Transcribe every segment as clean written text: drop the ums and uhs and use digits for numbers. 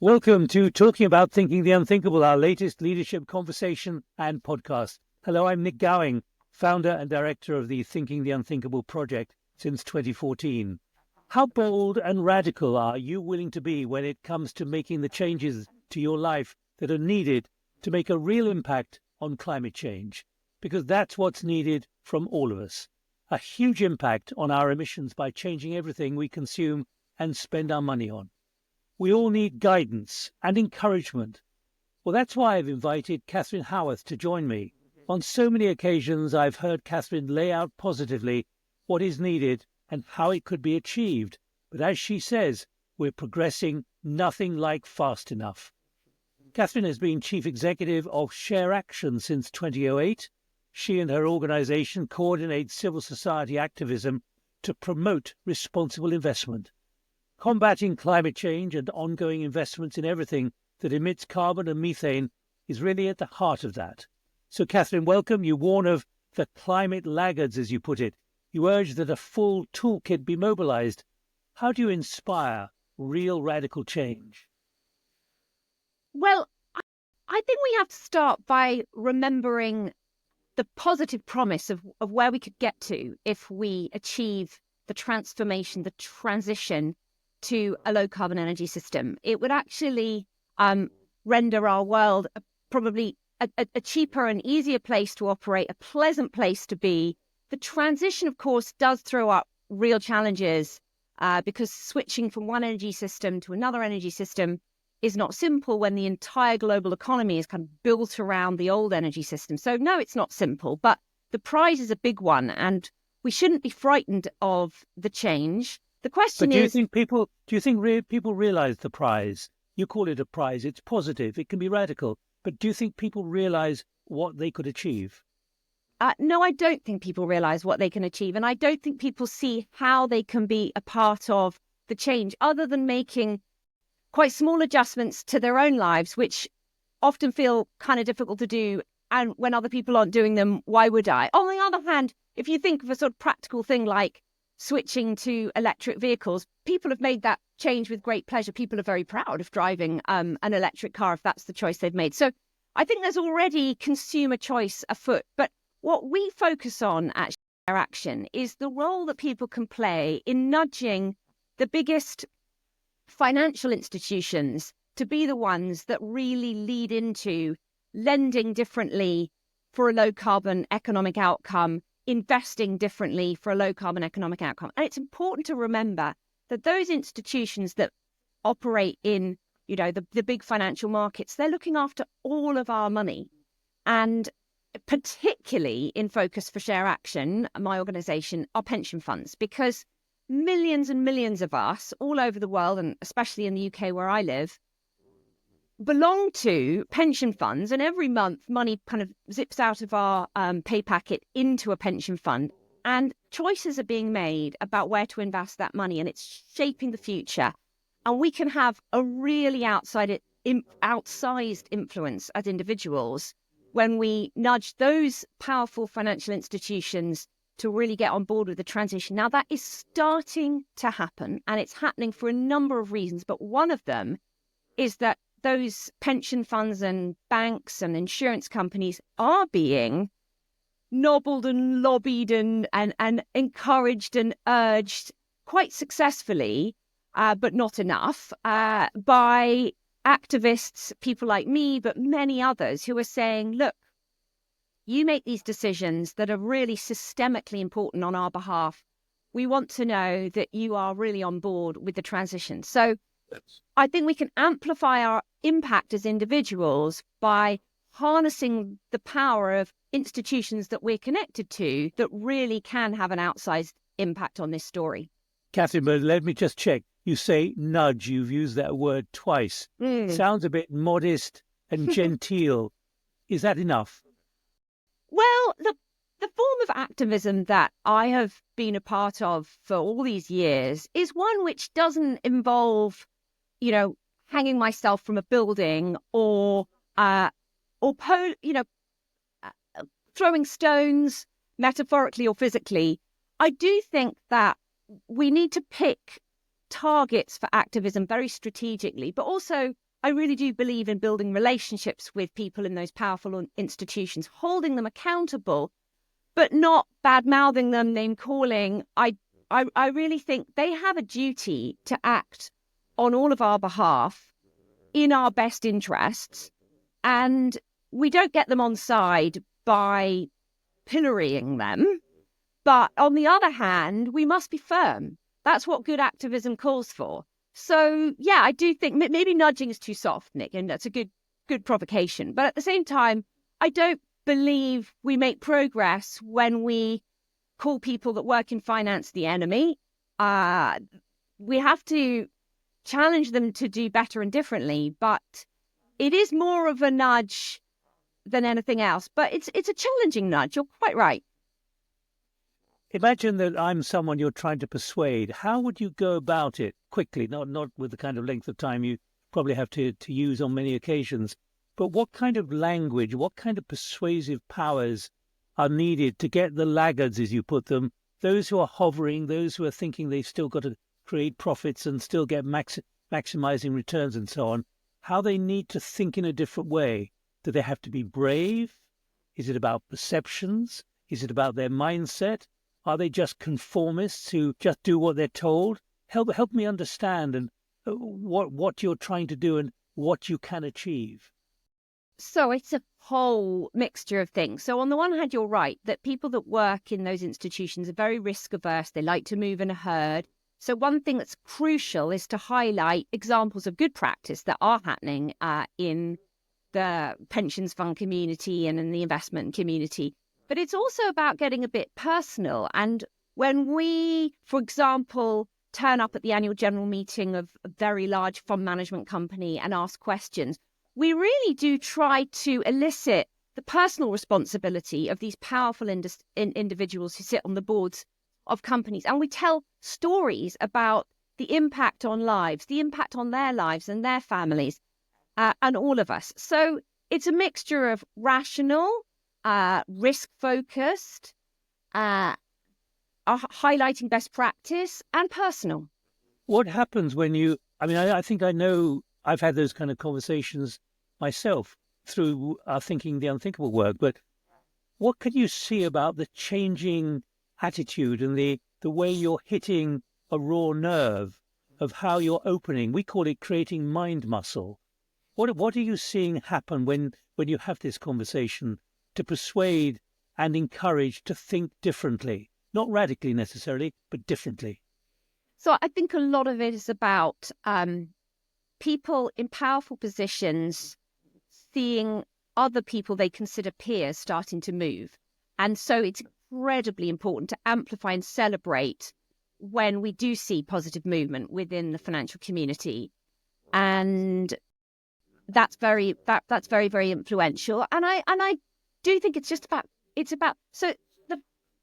Welcome to Talking About Thinking the Unthinkable, our latest leadership conversation and podcast. Hello, I'm Nik Gowing, founder and director of the Thinking the Unthinkable project since 2014. How bold and radical are you willing to be when it comes to making the changes to your life that are needed to make a real impact on climate change? Because that's what's needed from all of us. A huge impact on our emissions by changing everything we consume and spend our money on. We all need guidance and encouragement. Well, that's why I've invited Catherine Howarth to join me. On so many occasions, I've heard Catherine lay out positively what is needed and how it could be achieved. But as she says, we're progressing nothing like fast enough. Catherine has been Chief Executive of ShareAction since 2008. She and her organisation coordinate civil society activism to promote responsible investment. Combating climate change and ongoing investments in everything that emits carbon and methane is really at the heart of that. So, Catherine, welcome. You warn of the climate laggards, as you put it. You urge that a full toolkit be mobilised. How do you inspire real radical change? Well, I think we have to start by remembering the positive promise of where we could get to if we achieve the transformation, the transition to a low-carbon energy system. It would actually render our world probably a cheaper and easier place to operate, a pleasant place to be. The transition, of course, does throw up real challenges because switching from one energy system to another energy system is not simple when the entire global economy is kind of built around the old energy system. So no, it's not simple, but the prize is a big one, and we shouldn't be frightened of the change. The question do you think people realise the prize? You call it a prize. It's positive. It can be radical. But do you think people realise what they could achieve? No, I don't think people realise what they can achieve. And I don't think people see how they can be a part of the change other than making quite small adjustments to their own lives, which often feel kind of difficult to do. And when other people aren't doing them, why would I? On the other hand, if you think of a sort of practical thing like switching to electric vehicles, people have made that change with great pleasure. People are very proud of driving an electric car if that's the choice they've made. So I think there's already consumer choice afoot. But what we focus on at ShareAction is the role that people can play in nudging the biggest financial institutions to be the ones that really lead into lending differently for a low carbon economic outcome, investing differently for a low carbon economic outcome. And it's important to remember that those institutions that operate in, the big financial markets, they're looking after all of our money. And particularly in focus for ShareAction, my organisation, are pension funds, because millions and millions of us all over the world, and especially in the UK where I live, belong to pension funds, and every month money kind of zips out of our pay packet into a pension fund, and choices are being made about where to invest that money, and it's shaping the future. And we can have a really outsized influence as individuals when we nudge those powerful financial institutions to really get on board with the transition. Now, that is starting to happen, and it's happening for a number of reasons, but one of them is that those pension funds and banks and insurance companies are being nobbled and lobbied and encouraged and urged quite successfully, but not enough, by activists, people like me, but many others who are saying, look, you make these decisions that are really systemically important on our behalf. We want to know that you are really on board with the transition. So I think we can amplify our impact as individuals by harnessing the power of institutions that we're connected to that really can have an outsized impact on this story. Catherine, but let me just check. You say nudge. You've used that word twice. Sounds a bit modest and genteel. Is that enough? Well, the form of activism that I have been a part of for all these years is one which doesn't involve, hanging myself from a building or throwing stones, metaphorically or physically. I do think that we need to pick targets for activism very strategically, but also I really do believe in building relationships with people in those powerful institutions, holding them accountable, but not bad-mouthing them, name-calling. I really think they have a duty to act on all of our behalf in our best interests. And we don't get them on side by pillorying them. But on the other hand, we must be firm. That's what good activism calls for. So, yeah, I do think maybe nudging is too soft, Nik, and that's a good provocation. But at the same time, I don't believe we make progress when we call people that work in finance the enemy. We have to challenge them to do better and differently, but it is more of a nudge than anything else. But it's a challenging nudge. You're quite right. Imagine that I'm someone you're trying to persuade. How would you go about it quickly? Not with the kind of length of time you probably have to use on many occasions, but what kind of language, what kind of persuasive powers are needed to get the laggards, as you put them, those who are hovering, those who are thinking they've still got to create profits and still get maximizing returns and so on, how they need to think in a different way? Do they have to be brave? Is it about perceptions? Is it about their mindset? Are they just conformists who just do what they're told? Help me understand and what you're trying to do and what you can achieve. So it's a whole mixture of things. So on the one hand, you're right that people that work in those institutions are very risk averse. They like to move in a herd. So one thing that's crucial is to highlight examples of good practice that are happening in the pensions fund community and in the investment community. But it's also about getting a bit personal. And when we, for example, turn up at the annual general meeting of a very large fund management company and ask questions, we really do try to elicit the personal responsibility of these powerful individuals who sit on the boards of companies. And we tell stories about the impact on lives, the impact on their lives and their families, and all of us. So it's a mixture of rational, risk-focused, highlighting best practice, and personal. What happens when I think I know I've had those kind of conversations myself through our Thinking the Unthinkable work, but what can you see about the changing attitude and the way you're hitting a raw nerve of how you're opening? We call it creating mind muscle. What are you seeing happen when you have this conversation to persuade and encourage to think differently? Not radically necessarily, but differently. So I think a lot of it is about people in powerful positions seeing other people they consider peers starting to move. And so it's incredibly important to amplify and celebrate when we do see positive movement within the financial community. And that's very, very influential. And I do think it's about, so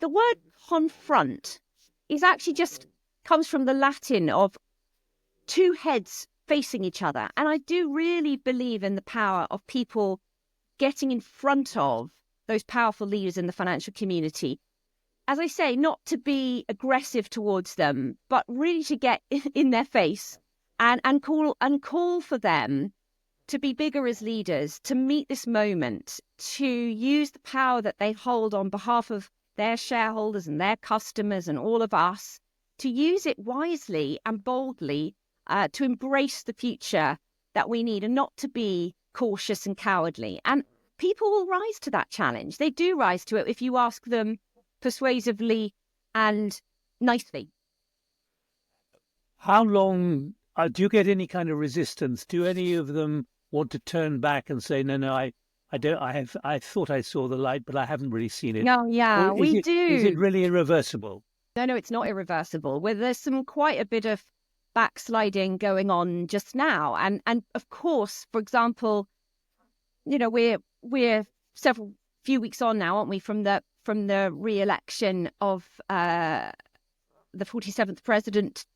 the word confront is actually just comes from the Latin of two heads facing each other. And I do really believe in the power of people getting in front of those powerful leaders in the financial community. As I say, not to be aggressive towards them, but really to get in their face and call for them to be bigger as leaders, to meet this moment, to use the power that they hold on behalf of their shareholders and their customers and all of us, to use it wisely and boldly, to embrace the future that we need and not to be cautious and cowardly. And people will rise to that challenge. They do rise to it if you ask them persuasively and nicely. How long do you get any kind of resistance? Do any of them want to turn back and say, no, I don't. I thought I saw the light, but I haven't really seen it. No, yeah, we do. Is it really irreversible? No, it's not irreversible. Well, there's quite a bit of backsliding going on just now, and of course, for example, we're few weeks on now, aren't we, from the re-election of the 47th president,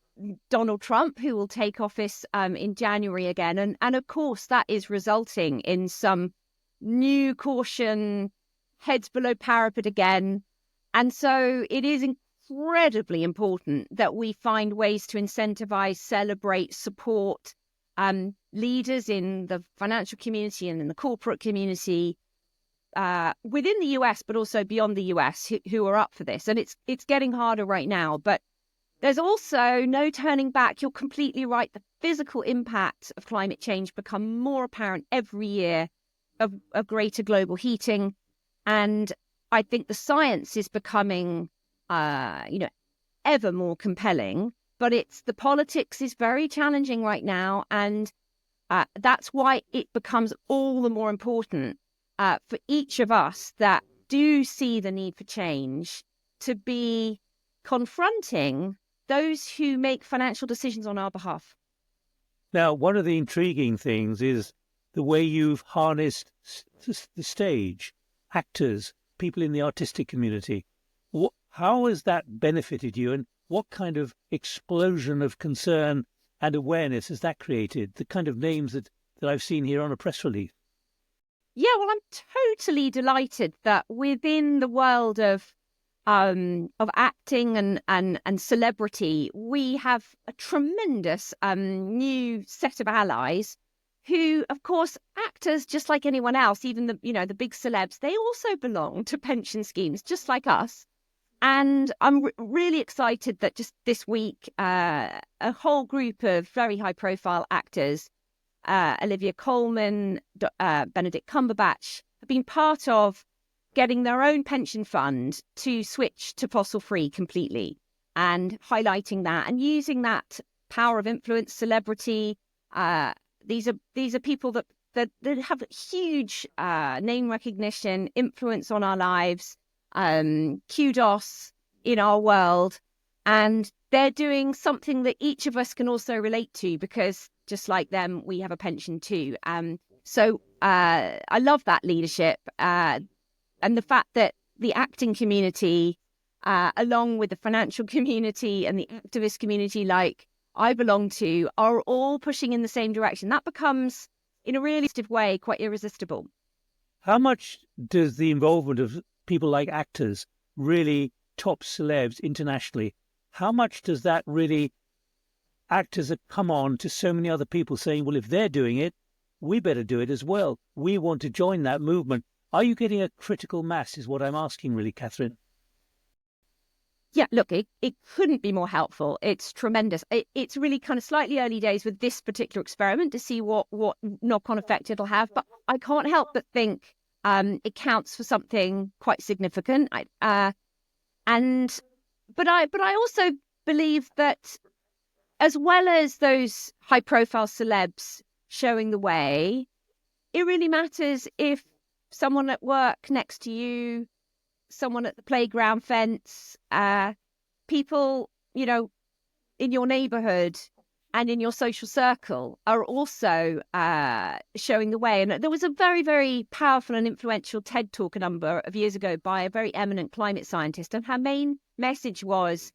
Donald Trump, who will take office in January again, and of course that is resulting in some new caution, heads below parapet again, and so it is incredibly important that we find ways to incentivize, celebrate, support leaders in the financial community and in the corporate community within the US, but also beyond the US, who are up for this. And it's getting harder right now. But there's also no turning back. You're completely right. The physical impact of climate change become more apparent every year of greater global heating. And I think the science is becoming, ever more compelling. But the politics is very challenging right now. And that's why it becomes all the more important for each of us that do see the need for change to be confronting those who make financial decisions on our behalf. Now, one of the intriguing things is the way you've harnessed the stage, actors, people in the artistic community. How has that benefited you, and what kind of explosion of concern and awareness has that created? The kind of names that I've seen here on a press release. Yeah, well, I'm totally delighted that within the world of acting and celebrity, we have a tremendous new set of allies who, of course, actors just like anyone else, even the big celebs, they also belong to pension schemes just like us. And I'm really excited that just this week, a whole group of very high-profile actors, Olivia Colman, Benedict Cumberbatch, have been part of getting their own pension fund to switch to fossil-free completely, and highlighting that and using that power of influence, celebrity. These are people that have huge name recognition, influence on our lives, kudos in our world, and they're doing something that each of us can also relate to, because just like them, we have a pension too. So I love that leadership. And the fact that the acting community, along with the financial community and the activist community like I belong to, are all pushing in the same direction, that becomes, in a really positive way, quite irresistible. How much does the involvement of people like actors, really top celebs internationally, how much does that really act as a come on to so many other people saying, well, if they're doing it, we better do it as well. We want to join that movement. Are you getting a critical mass is what I'm asking, really, Catherine. Yeah, look, it couldn't be more helpful. It's tremendous. It's really kind of slightly early days with this particular experiment to see what knock-on effect it'll have. But I can't help but think it counts for something quite significant. But I also believe that, as well as those high-profile celebs showing the way, it really matters if someone at work next to you, someone at the playground fence, people, in your neighborhood and in your social circle are also showing the way. And there was a very, very powerful and influential TED Talk a number of years ago by a very eminent climate scientist. And her main message was,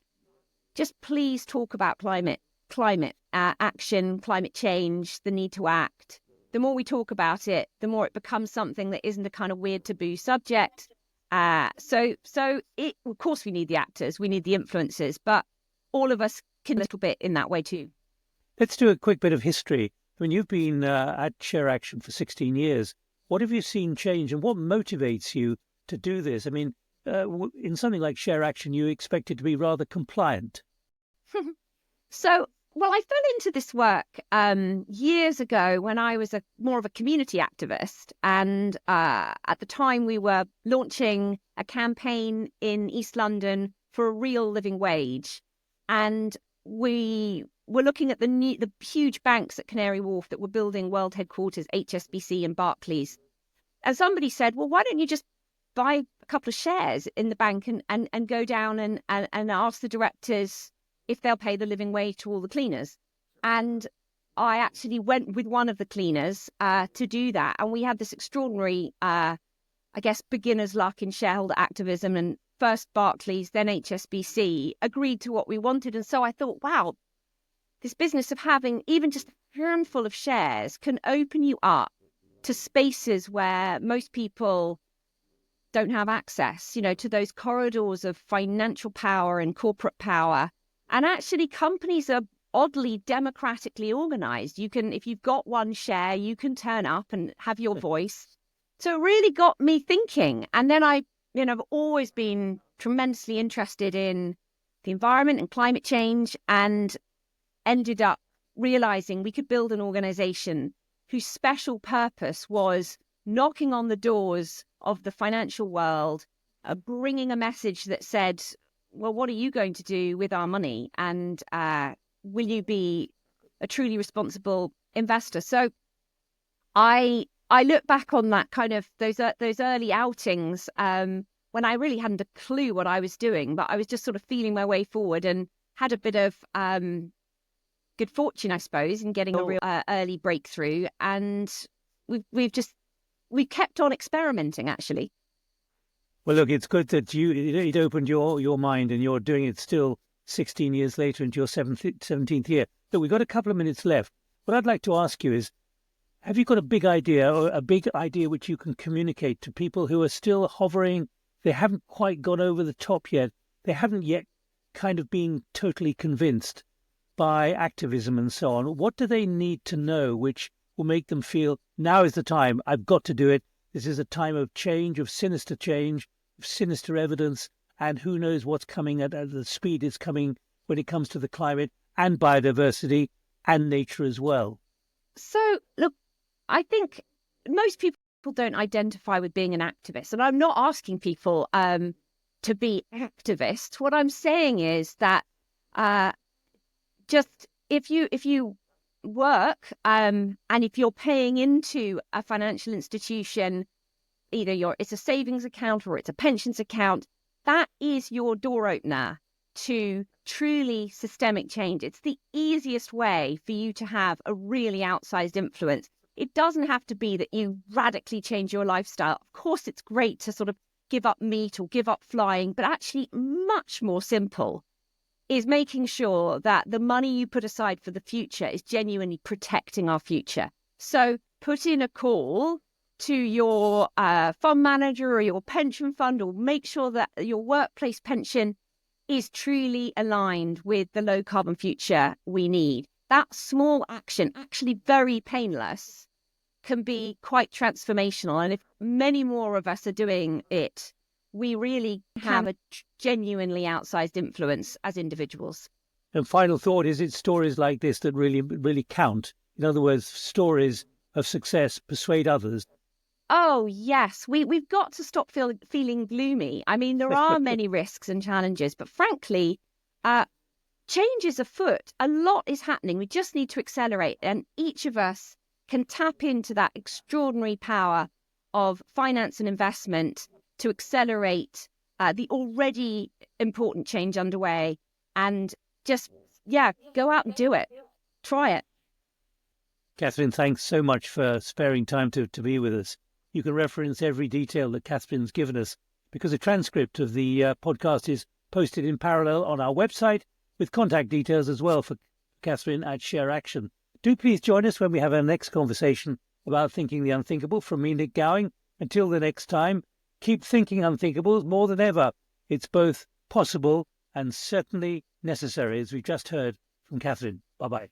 just please talk about climate action, climate change, the need to act. The more we talk about it, the more it becomes something that isn't a kind of weird taboo subject. So of course we need the actors, we need the influencers, but all of us can a little bit in that way too. Let's do a quick bit of history. I mean, you've been at ShareAction for 16 years. What have you seen change, and what motivates you to do this? I mean, in something like ShareAction, you expect it to be rather compliant. Well, I fell into this work years ago when I was more of a community activist. And at the time, we were launching a campaign in East London for a real living wage. And we were looking at the huge banks at Canary Wharf that were building world headquarters, HSBC and Barclays. And somebody said, well, why don't you just buy a couple of shares in the bank and go down and ask the directors if they'll pay the living wage to all the cleaners. And I actually went with one of the cleaners to do that. And we had this extraordinary, beginner's luck in shareholder activism. And first Barclays, then HSBC agreed to what we wanted. And so I thought, wow, this business of having even just a handful of shares can open you up to spaces where most people don't have access, to those corridors of financial power and corporate power. And actually, companies are oddly democratically organized. You can, if you've got one share, you can turn up and have your voice. So it really got me thinking. And then I've always been tremendously interested in the environment and climate change, and ended up realizing we could build an organization whose special purpose was knocking on the doors of the financial world, bringing a message that said, well, what are you going to do with our money? And will you be a truly responsible investor? So I look back on that kind of those early outings when I really hadn't a clue what I was doing, but I was just sort of feeling my way forward, and had a bit of good fortune, I suppose, in getting a real early breakthrough. And we've kept on experimenting, actually. Well, look, it's good that it opened your mind, and you're doing it still 16 years later into your 17th year. Look, we've got a couple of minutes left. What I'd like to ask you is, have you got a big idea which you can communicate to people who are still hovering? They haven't quite gone over the top yet. They haven't yet kind of been totally convinced by activism and so on. What do they need to know which will make them feel, now is the time, I've got to do it. This is a time of change, of sinister evidence, and who knows what's coming at the speed it's coming when it comes to the climate and biodiversity and nature as well. So, look, I think most people don't identify with being an activist, and I'm not asking people to be activists. What I'm saying is that just if you work and if you're paying into a financial institution, either it's a savings account or it's a pensions account, that is your door opener to truly systemic change. It's the easiest way for you to have a really outsized influence. It doesn't have to be that you radically change your lifestyle. Of course, it's great to sort of give up meat or give up flying, but actually much more simple is making sure that the money you put aside for the future is genuinely protecting our future. So put in a call to your fund manager or your pension fund, or make sure that your workplace pension is truly aligned with the low carbon future we need. That small action, actually very painless, can be quite transformational. And if many more of us are doing it, we really have a genuinely outsized influence as individuals. And final thought, is it stories like this that really count? In other words, stories of success persuade others. Oh, yes. We've got to stop feeling gloomy. I mean, there are many risks and challenges, but frankly, change is afoot. A lot is happening. We just need to accelerate. And each of us can tap into that extraordinary power of finance and investment to accelerate the already important change underway, and just, go out and do it. Try it. Catherine, thanks so much for sparing time to be with us. You can reference every detail that Catherine's given us, because a transcript of the podcast is posted in parallel on our website, with contact details as well for Catherine at ShareAction. Do please join us when we have our next conversation about thinking the unthinkable. From me, Nik Gowing. Until the next time, keep thinking unthinkable more than ever. It's both possible and certainly necessary, as we've just heard from Catherine. Bye-bye.